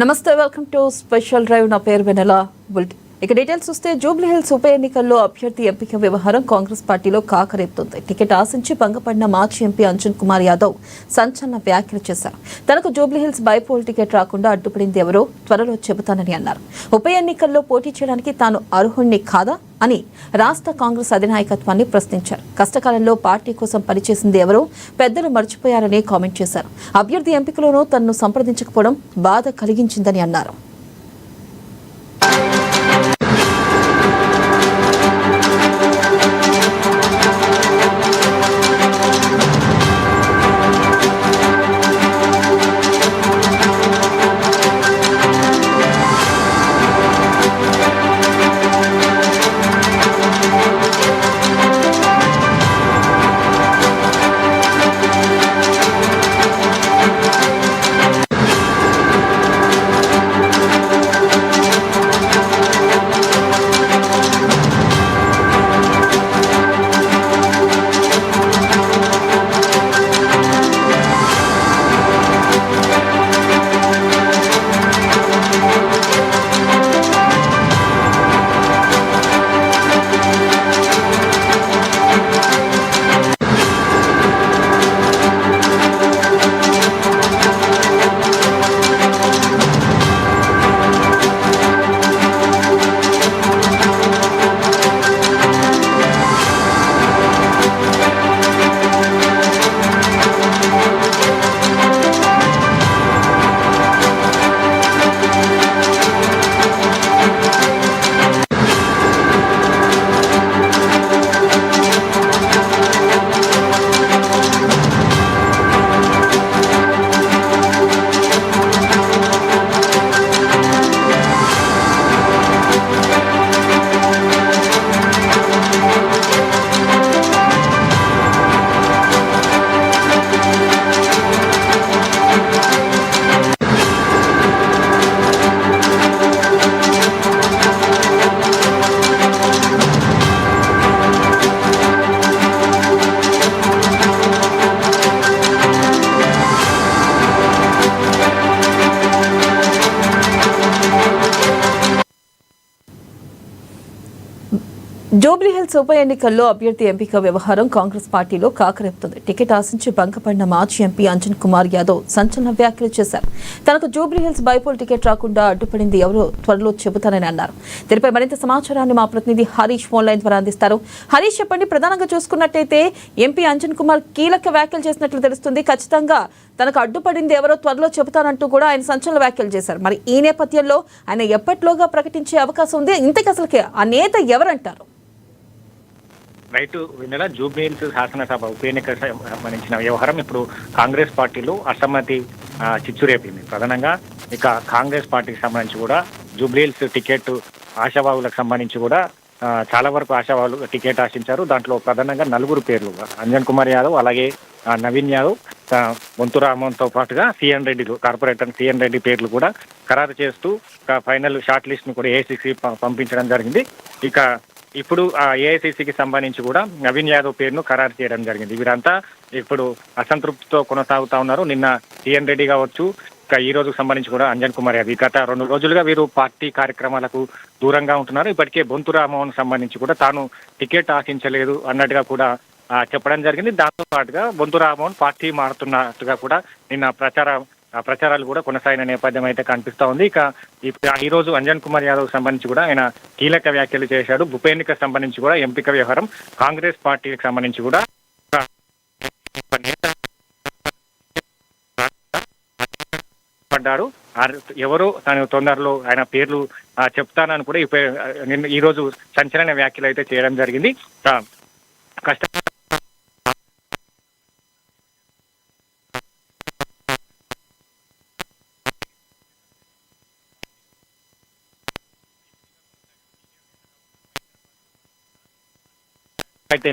నమస్తే, welcome to special drive. నా పేరు వెనెల. ఇక డీటెయిల్స్ చూస్తే జూబ్లీ హిల్స్ ఉప ఎన్నికల్లో అభ్యర్థి ఎంపిక వ్యవహారం కాంగ్రెస్ పార్టీలో కాకరేపుతుంది. టికెట్ ఆశించి భంగపడిన మాజీ ఎంపీ అంజన్ కుమార్ యాదవ్ సంచలన వ్యాఖ్యలు చేశారు. తనకు జూబ్లీ హిల్స్ బైపోల్ టికెట్ రాకుండా అడ్డుపడింది ఎవరో త్వరలో చెబుతానని అన్నారు. ఉప ఎన్నికల్లో పోటీ చేయడానికి తాను అర్హుణ్ణి కాదా అని రాష్ట్ర కాంగ్రెస్ అధినాయకత్వాన్ని ప్రశ్నించారు. కష్టకాలంలో పార్టీ కోసం పనిచేసింది ఎవరో పెద్దలు మర్చిపోయారని కామెంట్ చేశారు. అభ్యర్థి ఎంపికలోనూ తనను సంప్రదించకపోవడం బాధ కలిగించిందని అన్నారు. జూబ్లీ హిల్స్ ఉప ఎన్నికల్లో అభ్యర్థి ఎంపిక వ్యవహారం కాంగ్రెస్ పార్టీలో కాకరేపుతుంది. టికెట్ ఆశించి భంగపడిన మాజీ ఎంపీ అంజన్ కుమార్ యాదవ్ సంచలన వ్యాఖ్యలు చేశారు. తనకు జూబ్లీ హిల్స్ బైపోల్ టికెట్ రాకుండా అడ్డుపడింది ఎవరో త్వరలో చెబుతానని అన్నారు. దీనిపై మరింత సమాచారాన్ని మా ప్రతినిధి హరీష్ ఫోన్ లైన్ ద్వారా అందిస్తారు. హరీష్, చెప్పండి. ప్రధానంగా చూసుకున్నట్టయితే ఎంపీ అంజన్ కుమార్ కీలక వ్యాఖ్యలు చేసినట్లు తెలుస్తుంది. ఖచ్చితంగా తనకు అడ్డుపడింది ఎవరో త్వరలో చెబుతానంటూ కూడా ఆయన సంచలన వ్యాఖ్యలు చేశారు. మరి ఈ నేపథ్యంలో ఆయన ఎప్పటిలోగా ప్రకటించే అవకాశం ఉంది? ఇంతకు అసలుకే ఆ నేత ఎవరంటారు? రైతు విన్నల జూబ్లీ హిల్స్ శాసనసభ ఉప ఎన్నిక సంబంధించిన వ్యవహారం ఇప్పుడు కాంగ్రెస్ పార్టీలో అసమ్మతి చిచ్చురేపింది. ప్రధానంగా ఇక కాంగ్రెస్ పార్టీకి సంబంధించి కూడా జూబ్లీ హిల్స్ టికెట్ ఆశావాహులకు సంబంధించి కూడా చాలా వరకు ఆశావాహులు టికెట్ ఆశించారు. దాంట్లో ప్రధానంగా 4 పేర్లు అంజన్ కుమార్ యాదవ్, అలాగే నవీన్ యాదవ్, బొంతు రామన్తో పాటుగా సిఎన్ రెడ్డిలు, కార్పొరేటర్ సిఎన్ రెడ్డి పేర్లు కూడా ఖరారు చేస్తూ ఫైనల్ షార్ట్ లిస్ట్ ను కూడా ఏఐసిసి పంపించడం జరిగింది. ఇక ఇప్పుడు ఏఐసిసికి సంబంధించి కూడా నవీన్ యాదవ్ పేరును ఖరారు చేయడం జరిగింది. వీరంతా ఇప్పుడు అసంతృప్తితో కొనసాగుతా ఉన్నారు. నిన్న సిఎన్ రెడ్డి కావచ్చు, ఇక ఈ రోజుకు సంబంధించి కూడా అంజన్ కుమార్ యాదవ్ గత 2 రోజులుగా వీరు పార్టీ కార్యక్రమాలకు దూరంగా ఉంటున్నారు. ఇప్పటికే బొంతు రామన్ సంబంధించి కూడా తాను టికెట్ ఆశించలేదు అన్నట్టుగా కూడా చెప్పడం జరిగింది. దాంతో పాటుగా బొంతు రామన్ పార్టీ మారుతున్నట్టుగా కూడా నిన్న ప్రచారాలు కూడా కొనసాగిన నేపథ్యం అయితే కనిపిస్తా ఉంది. ఇక ఈ రోజు అంజన్ కుమార్ యాదవ్ సంబంధించి కూడా ఆయన కీలక వ్యాఖ్యలు చేశాడు. ఉప ఎన్నికకు సంబంధించి కూడా ఎంపిక వ్యవహారం కాంగ్రెస్ పార్టీకి సంబంధించి కూడా పడ్డాడు. ఎవరో తను తొందరలో ఆయన పేర్లు చెప్తానని కూడా ఈ రోజు సంచలన వ్యాఖ్యలు అయితే చేయడం జరిగింది. కష్ట అయితే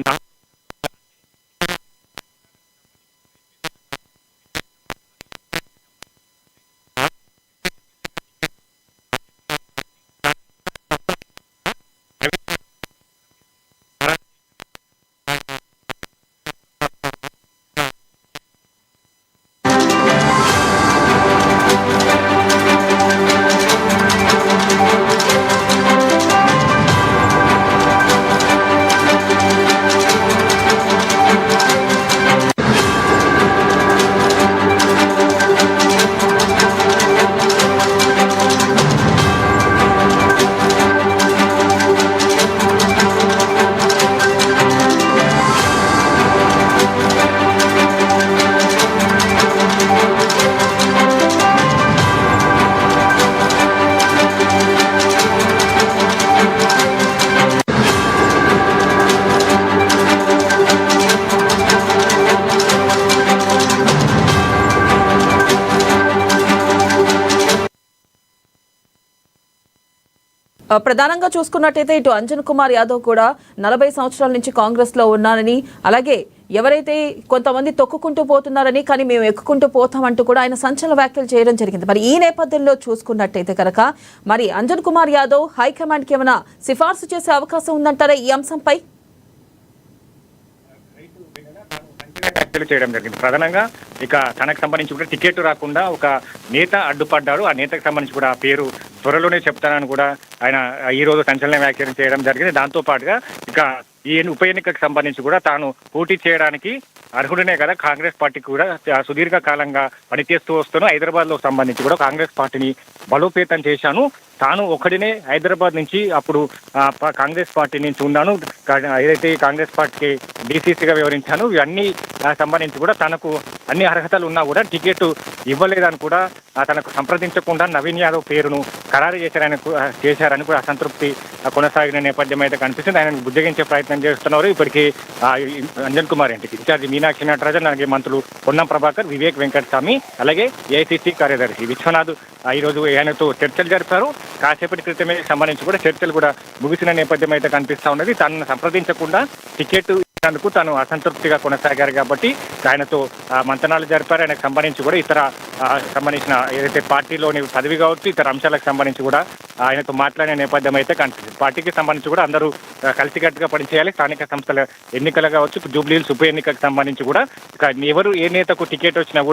ప్రధానంగా చూసుకున్నట్టయితే ఇటు అంజన్ కుమార్ యాదవ్ కూడా 40 సంవత్సరాల నుంచి కాంగ్రెస్ లో ఉన్నారని, అలాగే ఎవరైతే కొంతమంది తొక్కుకుంటూ పోతున్నారని కానీ మేము ఎక్కుకుంటూ పోతామంటూ కూడా ఆయన సంచలన వ్యాఖ్యలు చేయడం జరిగింది. మరి ఈ నేపథ్యంలో చూసుకున్నట్టయితే కనుక మరి అంజన్ కుమార్ యాదవ్ హైకమాండ్ కి ఏమైనా సిఫార్సు చేసే అవకాశం ఉందంటారా ఈ అంశంపై? వ్యాఖ్యలు చేయడం జరిగింది. ప్రధానంగా ఇక తనకు సంబంధించి కూడా టికెట్ రాకుండా ఒక నేత అడ్డుపడ్డారు. ఆ నేతకు సంబంధించి కూడా పేరు త్వరలోనే చెప్తానని కూడా ఆయన ఈ రోజు సంచలన వ్యాఖ్యలు చేయడం జరిగింది. దాంతో పాటుగా ఇక ఈ ఉప ఎన్నికకు సంబంధించి కూడా తాను పోటీ చేయడానికి అర్హుడనే కదా, కాంగ్రెస్ పార్టీకి కూడా సుదీర్ఘ కాలంగా పనిచేస్తూ వస్తాను, హైదరాబాద్ లో సంబంధించి కూడా కాంగ్రెస్ పార్టీని బలోపేతం చేశాను, తాను ఒకడినే హైదరాబాద్ నుంచి అప్పుడు కాంగ్రెస్ పార్టీ నుంచి ఉన్నాను, ఏదైతే కాంగ్రెస్ పార్టీకి డీసీసీగా వివరించాను, ఇవన్నీ సంబంధించి కూడా తనకు అన్ని అర్హతలు ఉన్నా కూడా టికెట్ ఇవ్వలేదని కూడా తనకు సంప్రదించకుండా నవీన్ యాదవ్ పేరును ఖరారు చేశారని కూడా అసంతృప్తి కొనసాగిన నేపథ్యం అయితే కనిపిస్తుంది. ఆయన బుజ్జగించే ప్రయత్నం చేస్తున్నారు. ఇప్పటికీ అంజన్ కుమార్ ఇంటికి ఇన్ఛార్జి మీనాక్షి నటరాజన్, అలాగే మంత్రులు పొన్నం ప్రభాకర్, వివేక్ వెంకటస్వామి, అలాగే ఏఐసీసీ కార్యదర్శి విశ్వనాథ్ ఈరోజు ఆయనతో చర్చలు జరిపారు. కాసేపటి క్రితమే సంబంధించి కూడా చర్చలు కూడా ముగిసిన నేపథ్యం అయితే కనిపిస్తా ఉన్నది. తనను సంప్రదించకుండా టికెట్ ఇచ్చినందుకు తాను అసంతృప్తిగా కొనసాగారు కాబట్టి ఆయనతో మంతనాలు జరిపారు. ఆయనకు సంబంధించి కూడా ఇతర సంబంధించిన ఏదైతే పార్టీలోని పదవి కావచ్చు, ఇతర అంశాలకు సంబంధించి కూడా ఆయనతో మాట్లాడే నేపథ్యం అయితే కనిపిస్తుంది. పార్టీకి సంబంధించి కూడా అందరూ కలిసికట్టుగా పనిచేయాలి. స్థానిక సంస్థల ఎన్నికలు కావచ్చు, జూబ్లీహిల్స్ ఉప ఎన్నికకు సంబంధించి కూడా ఎవరు ఏ నేతకు టికెట్ వచ్చినా కూడా